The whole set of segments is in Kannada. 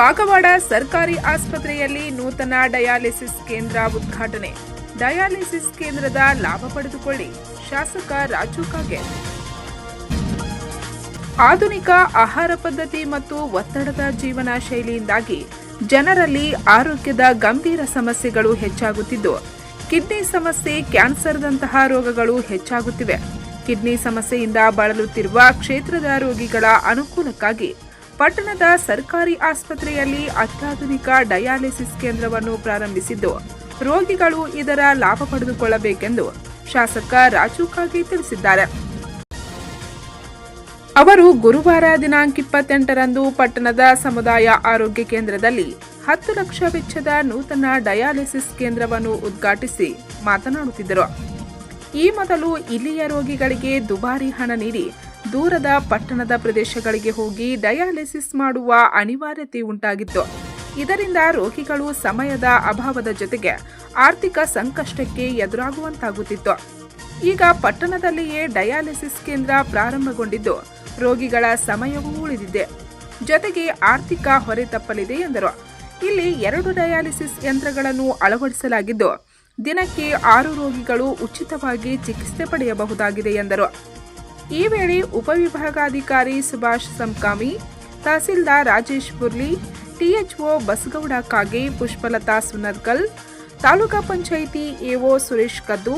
ಕಾಗವಾಡ ಸರ್ಕಾರಿ ಆಸ್ಪತ್ರೆಯಲ್ಲಿ ನೂತನ ಡಯಾಲಿಸಿಸ್ ಕೇಂದ್ರ ಉದ್ಘಾಟನೆ. ಡಯಾಲಿಸಿಸ್ ಕೇಂದ್ರದ ಲಾಭ ಪಡೆದುಕೊಳ್ಳಿ. ಶಾಸಕ ರಾಜು ಕಾಗೆ. ಆಧುನಿಕ ಆಹಾರ ಪದ್ಧತಿ ಮತ್ತು ಒತ್ತಡದ ಜೀವನ ಶೈಲಿಯಿಂದಾಗಿ ಜನರಲ್ಲಿ ಆರೋಗ್ಯದ ಗಂಭೀರ ಸಮಸ್ಯೆಗಳು ಹೆಚ್ಚಾಗುತ್ತಿದ್ದು, ಕಿಡ್ನಿ ಸಮಸ್ಯೆ, ಕ್ಯಾನ್ಸರ್ದಂತಹ ರೋಗಗಳು ಹೆಚ್ಚಾಗುತ್ತಿವೆ. ಕಿಡ್ನಿ ಸಮಸ್ಯೆಯಿಂದ ಬಳಲುತ್ತಿರುವ ಕ್ಷೇತ್ರದ ರೋಗಿಗಳ ಅನುಕೂಲಕ್ಕಾಗಿ ಪಟ್ಟಣದ ಸರ್ಕಾರಿ ಆಸ್ಪತ್ರೆಯಲ್ಲಿ ಅತ್ಯಾಧುನಿಕ ಡಯಾಲಿಸಿಸ್ ಕೇಂದ್ರವನ್ನು ಪ್ರಾರಂಭಿಸಿದ್ದು, ರೋಗಿಗಳು ಇದರ ಲಾಭ ಪಡೆದುಕೊಳ್ಳಬೇಕೆಂದು ಶಾಸಕ ರಾಜು ಕಾಗೆ ತಿಳಿಸಿದ್ದಾರೆ. ಅವರು ಗುರುವಾರ ದಿನಾಂಕ 28ರಂದು ಪಟ್ಟಣದ ಸಮುದಾಯ ಆರೋಗ್ಯ ಕೇಂದ್ರದಲ್ಲಿ 10 ಲಕ್ಷ ವೆಚ್ಚದ ನೂತನ ಡಯಾಲಿಸಿಸ್ ಕೇಂದ್ರವನ್ನು ಉದ್ಘಾಟಿಸಿ ಮಾತನಾಡುತ್ತಿದ್ದರು. ಈ ಮೊದಲು ಇಲ್ಲಿಯ ರೋಗಿಗಳಿಗೆ ದುಬಾರಿ ಹಣ ನೀಡಿ ದೂರದ ಪಟ್ಟಣದ ಪ್ರದೇಶಗಳಿಗೆ ಹೋಗಿ ಡಯಾಲಿಸಿಸ್ ಮಾಡುವ ಅನಿವಾರ್ಯತೆ ಉಂಟಾಗಿತ್ತು. ಇದರಿಂದ ರೋಗಿಗಳು ಸಮಯದ ಅಭಾವದ ಜೊತೆಗೆ ಆರ್ಥಿಕ ಸಂಕಷ್ಟಕ್ಕೆ ಎದುರಾಗುವಂತಾಗುತ್ತಿತ್ತು. ಈಗ ಪಟ್ಟಣದಲ್ಲಿಯೇ ಡಯಾಲಿಸಿಸ್ ಕೇಂದ್ರ ಪ್ರಾರಂಭಗೊಂಡಿದ್ದು, ರೋಗಿಗಳ ಸಮಯವೂ ಉಳಿದಿದೆ, ಜೊತೆಗೆ ಆರ್ಥಿಕ ಹೊರೆ ತಪ್ಪಲಿದೆ ಎಂದರು. ಇಲ್ಲಿ 2 ಡಯಾಲಿಸಿಸ್ ಯಂತ್ರಗಳನ್ನು ಅಳವಡಿಸಲಾಗಿದ್ದು, ದಿನಕ್ಕೆ 6 ರೋಗಿಗಳು ಉಚಿತವಾಗಿ ಚಿಕಿತ್ಸೆ ಪಡೆಯಬಹುದಾಗಿದೆ ಎಂದರು. ಈ ವೇಳೆ ಉಪವಿಭಾಗಾಧಿಕಾರಿ Subhash Sankami, tahsildar Rajesh Burli, THO Basagouda Kage, Pushpalata Sunarkal, taluka panchayat AO Suresh Kaddu,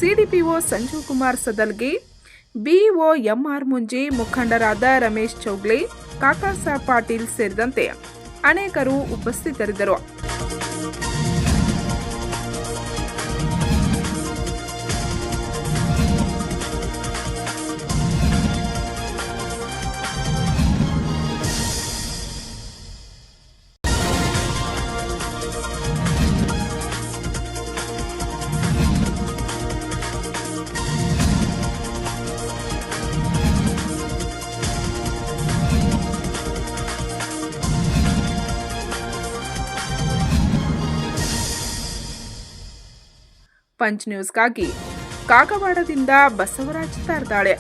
CDPO Sanjeev Kumar Sadalge, BEO MR Munje, ಮುಖಂಡರಾದ ರಮೇಶ್ ಚೌಗ್ಲೆ, ಕಾಕಾಸಾಬ್ ಪಾಟೀಲ್ ಸೇರಿದಂತೆ ಅನೇಕರು ಉಪಸ್ಥಿತರಿದ್ದರು. ಪಂಚ್ ನ್ಯೂಸ್ಗಾಗಿ ಕಾಗವಾಡದಿಂದ ಬಸವರಾಜ್ ತಾರ್ದಾಳೆ.